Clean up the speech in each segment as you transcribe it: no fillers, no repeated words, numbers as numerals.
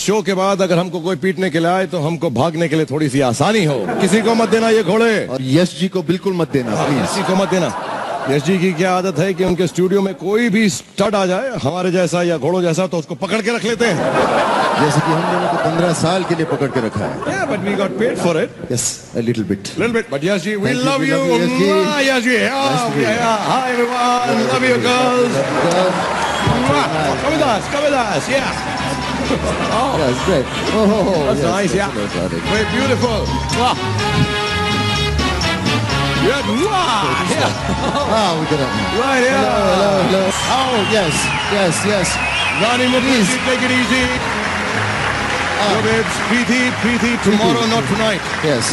Show के बाद अगर हमको कोई पीटने के लिए आए तो हमको भागने के लिए थोड़ी सी आसानी हो। किसी को मत देना ये घोड़े, और यश जी को बिल्कुल मत देना प्लीज। किसी को मत देना। यश जी की क्या आदत है कि उनके स्टूडियो में कोई भी स्टड आ जाए हमारे जैसा या घोड़ों जैसा तो उसको पकड़ के रख लेते हैं, जैसे कि हम दोनों को 15 साल के लिए पकड़ के रखा है। Yeah, but we got paid for it. Yes, a little bit. Little bit, but Yash ji, we Thank you, love we you. love you, Yash ji. Mwah, Yash ji. Oh, yeah. Hi everyone, love you girls. Mwah. Come with us, come with us, yeah. Oh, Yeah, it's great. Oh, that's yes, nice, yes, yeah. yes, yes. Very beautiful. Mwah. Yeah, mwah. Yeah. Ah, we got it. Right, yeah. Hello, hello. Oh, yes, yes, yes. Rani Mukherjee, take it easy. Yo, babes, Preeti, tomorrow, not tonight. Yes.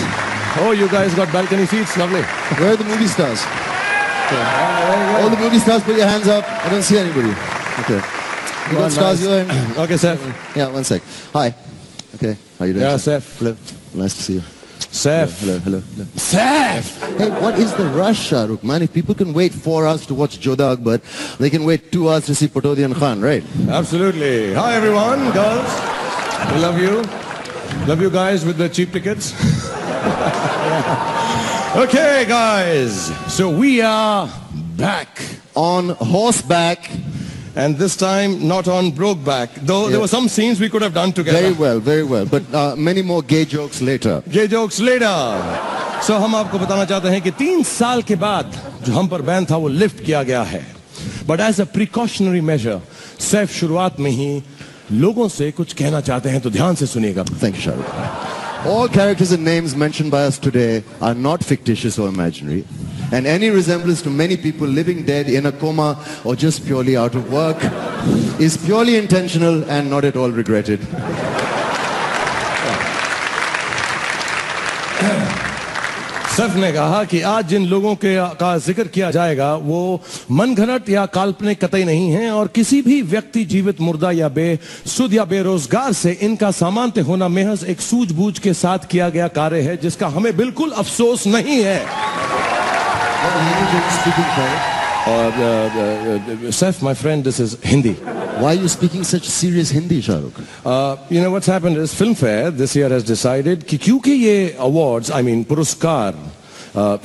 Oh, you guys got balcony seats, lovely. Where are the movie stars? Okay. All the movie stars, put your hands up. I don't see anybody. Okay. You got stars, your hand? Okay, sir. Yeah, one sec. Hi. Okay. How you doing? Yeah, sir? Seth. Hello. Nice to see you. Seth. Hello, hello, hello. Seth. Hey, what is the rush, Shahrukh? Man, if people can wait 4 hours to watch Jodha Akbar, they can wait 2 hours to see Patodian Khan, right? Absolutely. Hi, everyone, girls. We love you. Love you guys with the cheap tickets. Okay, guys. So we are back. On horseback. And this time, not on Brokeback. Though there were some scenes we could have done together. Very well, very well. But many more gay jokes later. Gay jokes later. So हम आपको बताना चाहते हैं कि 3 साल के बाद जो हम पर बैन था वो लिफ्ट किया गया है. But as a precautionary measure, Saif शुरुआत में ही लोगों से कुछ कहना चाहते हैं तो ध्यान से सुनिएगा. Thank you, Shahrukh. All characters and names mentioned by us today are not fictitious or imaginary. And any resemblance to many people living dead in a coma or just purely out of work is purely intentional and not at all regretted. Saif ने कहा कि आज जिन लोगों के का जिक्र किया जाएगा वो मनगढ़ंत या काल्पनिक कतई नहीं है और किसी भी व्यक्ति जीवित मुर्दा या बेसुध या बेरोजगार से इनका सामान्य होना महज एक सूझबूझ के साथ किया गया कार्य है जिसका हमें बिल्कुल अफसोस नहीं है. Saif, my friend, this is Hindi. Why are you speaking such serious Hindi, Shahrukh? You know what's happened is Filmfare this year has decided कि क्योंकि ये awards, I mean पुरस्कार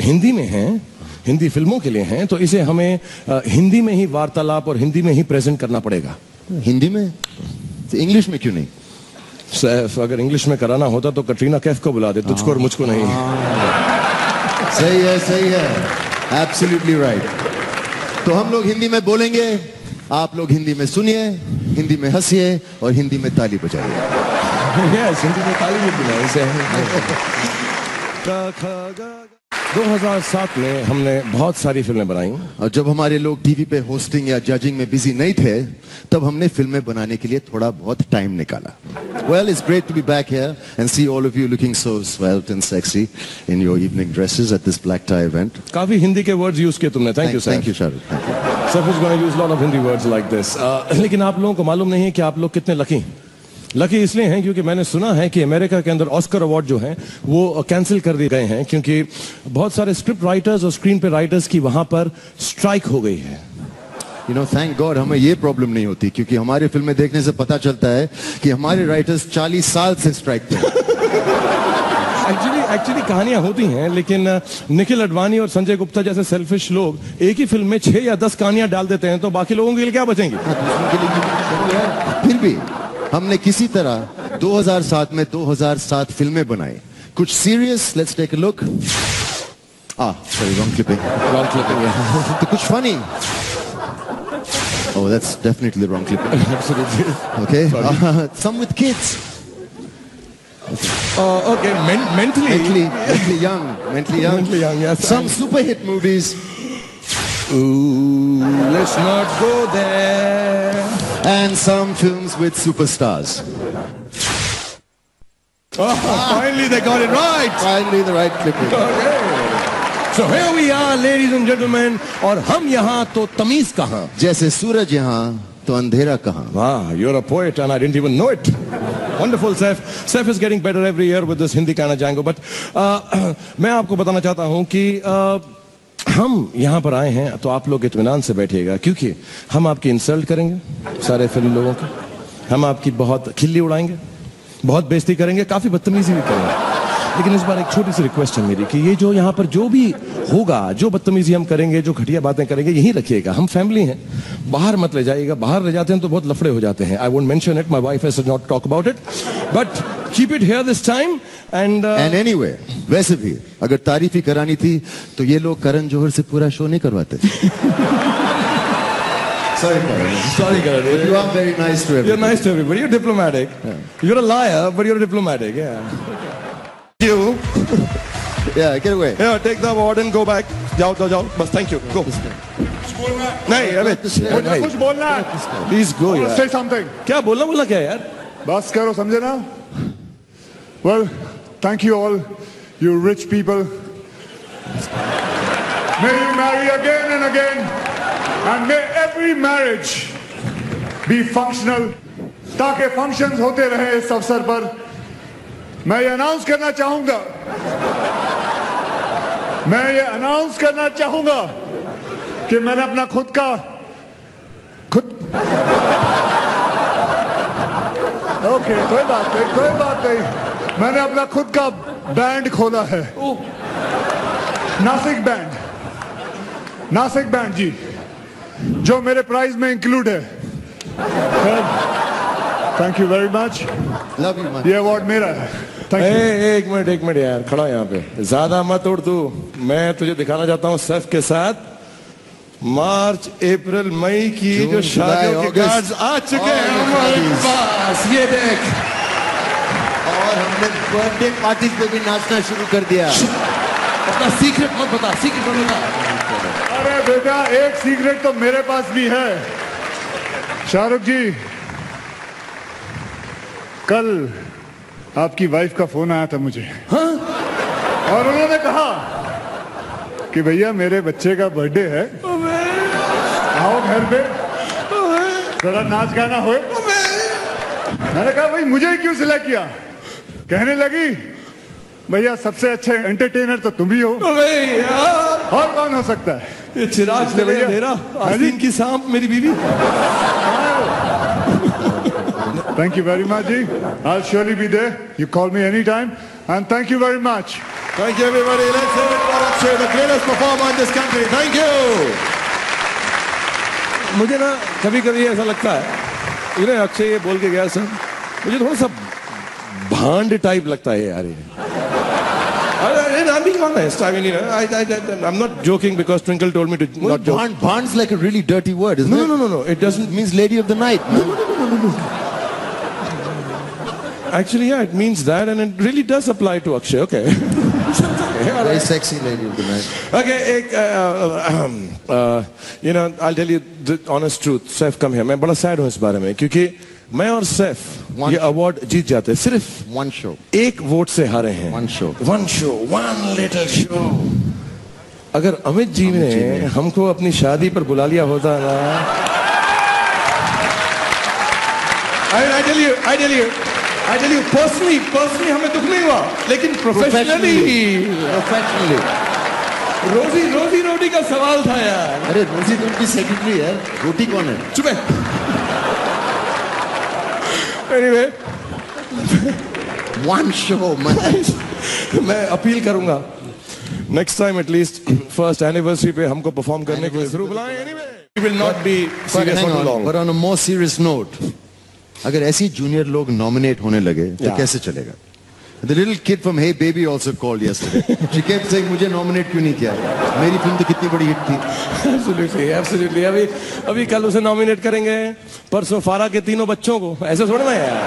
हिंदी में हैं, हिंदी फिल्मों के लिए हैं, तो इसे हमें हिंदी में ही वार्तालाप और हिंदी में ही प्रेजेंट करना पड़ेगा. हिंदी में? तो इंग्लिश में क्यों नहीं? सैफ, अगर इंग्लिश में कराना होता तो कटरीना कैफ को बुला दे, तुझको और मुझको नहीं. सही है, सही है. Absolutely right. तो हम लोग हिंदी में बोलेंगे, आप लोग हिंदी में सुनिए, हिंदी में हंसिए और हिंदी में ताली बजाइए. Yes, हिंदी में ताली भी बजाइए. 2007 में हमने बहुत सारी फिल्में बनाई और जब हमारे लोग टीवी पे होस्टिंग या जजिंग में बिजी नहीं थे तब हमने फिल्में बनाने के लिए थोड़ा बहुत टाइम निकाला. Well, it's great to be back here and see all of you looking so svelte and sexy in your evening dresses at this black tie event. काफी हिंदी के वर्ड्स यूज किए तुमने. Thank you sir. Thank you, Shahrukh. Thank you. Saif is going to use a lot of Hindi words like this. लेकिन आप लोगों को मालूम नहीं है कि आप लोग कितने लकी इसलिए हैं क्योंकि मैंने सुना है कि अमेरिका के अंदर ऑस्कर अवार्ड जो हैं वो कैंसिल कर दिए गए हैं क्योंकि बहुत सारे स्क्रिप्ट राइटर्स और स्क्रीन पे राइटर्स की वहां पर स्ट्राइक हो गई है. You know, thank God हमें ये प्रॉब्लम नहीं होती क्योंकि हमारी फिल्में देखने से पता चलता है कि हमारे राइटर्स 40 साल से स्ट्राइक पे हैं. एक्चुअली कहानियां होती हैं लेकिन निखिल अडवाणी और संजय गुप्ता जैसे सेल्फिश लोग एक ही फिल्म में 6 या 10 कहानियां डाल देते हैं तो बाकी लोगों के लिए क्या बचेंगी. फिर भी हमने किसी तरह 2007 में 2007 फिल्में बनाई. कुछ serious, let's take a look. Sorry, wrong clipping. तो कुछ funny. Oh, that's definitely the wrong clipping. Absolutely. Okay. Some with kids. Okay, mentally young. Mentally young, yes. Some super hit movies. Ooh, let's not go there. And some films with superstars. Finally they got it right. Finally the right clipping. Okay. So here we are, ladies and gentlemen, और हम यहाँ तो तमीज कहाँ. जैसे सूरज यहाँ तो अंधेरा कहाँ. Wow, you're a poet and I didn't even know it. Wonderful, Saif. Saif is getting better every year with this Hindi kind of Django. But मैं आपको बताना चाहता हूँ कि हम यहाँ पर आए हैं तो आप लोग इत्मीनान से बैठिएगा क्योंकि हम आपकी इंसल्ट करेंगे सारे फिल्म लोगों की. हम आपकी बहुत खिल्ली उड़ाएंगे बहुत बेइज्जती करेंगे, काफी बदतमीजी भी करेंगे, लेकिन इस बार एक छोटी सी रिक्वेस्ट है मेरी कि ये जो यहाँ पर जो भी होगा, जो बदतमीजी हम करेंगे, जो घटिया बातें करेंगे, यहीं रखिएगा। हम फैमिली हैं, बाहर मत ले जाइएगा। बाहर ले जाते हैं तो बहुत लफड़े हो जाते हैं। I won't mention it, my wife has not talk about it, but keep it here this time. And anyway, वैसे भी अगर तारीफ ही करानी थी तो ये लोग करण जौहर से पूरा शो नहीं करवाते। Sorry, Karan. Sorry, Karan. But you are very nice to everybody. You're nice to everybody. You're diplomatic. Yeah. You're a liar, but you're diplomatic. Yeah. You. Yeah, get away. Yeah, take the award and go back. जाओ. बस, thank you. Go. नहीं, अबे कुछ बोलना है। Please go यार। Say something. क्या बोलना क्या यार? बस करो, समझे ना? Well, thank you all, you rich people. May you marry again and again, and may every marriage be functional. ताकि functions होते रहे इस अवसर पर। मैं ये अनाउंस करना चाहूंगा कि मैंने अपना खुद ओके, कोई बात नहीं। मैंने अपना खुद का बैंड खोला है, नासिक बैंड जी, जो मेरे प्राइज में इंक्लूड है। Thank you very much. Love you, man. ये अवार्ड मेरा है। Thank you. एक मिनट यार, खड़ा यहाँ पे, ज्यादा मत उड़ तू। मैं तुझे दिखाना चाहता हूँ सैफ के साथ मार्च, अप्रैल, मई की जो शादियों के कार्ड्स आ चुके हैं हमारे पास। ये देख, और हमने बर्थडे पार्टी पे भी नाचना शुरू कर दिया। अपना सीक्रेट मत बता। अरे बेटा, एक सीक्रेट तो मेरे पास भी है। शाहरुख जी, कल आपकी वाइफ का फोन आया था मुझे। हाँ? और उन्होंने कहा कि भैया मेरे बच्चे का बर्थडे है, आओ घर पे जरा नाच गाना हो। मैंने कहा भाई मुझे क्यों सिलेक्ट किया? कहने लगी भैया सबसे अच्छे एंटरटेनर तो तुम ही हो, और कौन हो सकता है? ये चिराग चले गया मेरा, आस्तीन की सांप मेरी बीवी। Thank you very much, ji. I'll surely be there. You call me anytime. And thank you very much. Thank you everybody. Let's hear it for Akshay, the greatest performer in this country. Thank you. मुझे ना कभी ऐसा लगता है, ये अक्षय ये बोल के गया सर, मुझे थोड़ा सा भांड टाइप लगता है यार ये। I'm being honest. I mean, you know, I'm not joking because Twinkle told me to not joke. Bhand's like a really dirty word, isn't it? No. It doesn't. It means lady of the night. No. Actually, yeah, it means that, and it really does apply to Akshay. Okay. Very sexy lady of the night. Okay, you know, I'll tell you the honest truth. Saif, come here. मैं बड़ा sad हूँ इस बारे में, क्योंकि मैं और सैफ ये अवार्ड जीत जाते हैं सिर्फ one show, एक वोट से हारे हैं। one show, one little show। अगर अमित जी ने हमको अपनी शादी पर बुला लिया होता ना, I tell you personally हमें दुख नहीं हुआ, लेकिन professionally रोजी का सवाल था यार। अरे रोजी तो उनकी सेक्रेटरी है, रोटी कौन है? चुप है। Anyway, one show, man. मैं अपील करूंगा next time at least first anniversary पे हमको परफॉर्म करने के लिए जरूर बुलाएं। Anyway, we will not be serious for too long. But on a more serious note, अगर ऐसी जूनियर लोग नॉमिनेट होने लगे तो कैसे चलेगा? The little kid from Hey Baby also called yesterday. She kept saying मुझे नॉमिनेट क्यों नहीं किया? मेरी फिल्म तो कितनी बड़ी हिट थी। Absolutely. अभी कल उसे नॉमिनेट करेंगे, परसों फारा के तीनों बच्चों को। ऐसे थोड़ा ना यार,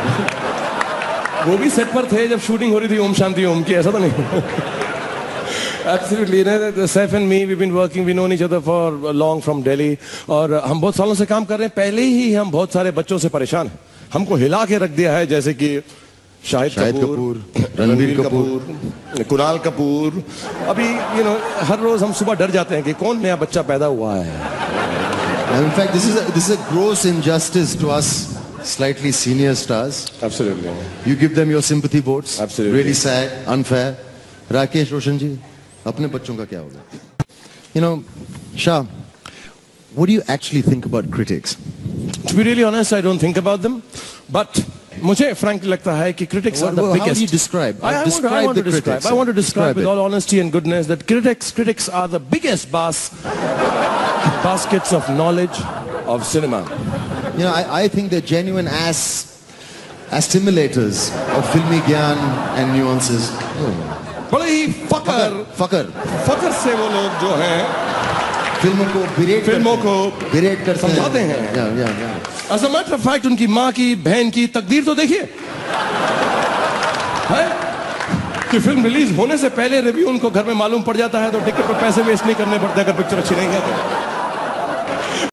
वो भी सेट पर थे जब शूटिंग हो रही थी ओम शांति ओम की, ऐसा तो नहीं। Absolutely. Saif and me, we've been working, we known each other for long from Delhi, और हम बहुत सालों से काम कर रहे हैं। पहले ही हम बहुत सारे बच्चों से परेशान हैं, हमको हिला के रख दिया है, जैसे कि शाहिद कपूर, रणबीर कपूर, कुणाल कपूर। अभी हर रोज हम सुबह डर जाते हैं कि कौन नया बच्चा पैदा हुआ है। In fact, this is a gross injustice to us slightly senior stars. Absolutely. You give them your sympathy votes. Absolutely. Really sad, unfair. Rakesh Roshan जी, अपने बच्चों का क्या होगा? Shah, what do you actually think about critics? To be really honest, I don't think about them, but मुझे frankly लगता है कि critics are the How do biggest. you describe? I want Describe to the critics. I want to describe with it. all honesty and goodness that critics are the biggest baskets of knowledge of cinema. You know, I think they're genuine as stimulators of filmy gyan and nuances. बड़े ही Fucker. से वो लोग जो हैं फिल्मों को बिरेट करते समझाते हैं। Yeah. As a matter of fact, उनकी माँ की बहन की तकदीर तो देखिए, है कि फिल्म रिलीज होने से पहले रिव्यू उनको घर में मालूम पड़ जाता है, तो टिकट पर पैसे वेस्ट नहीं करने पड़ते अगर पिक्चर अच्छी नहीं है तो।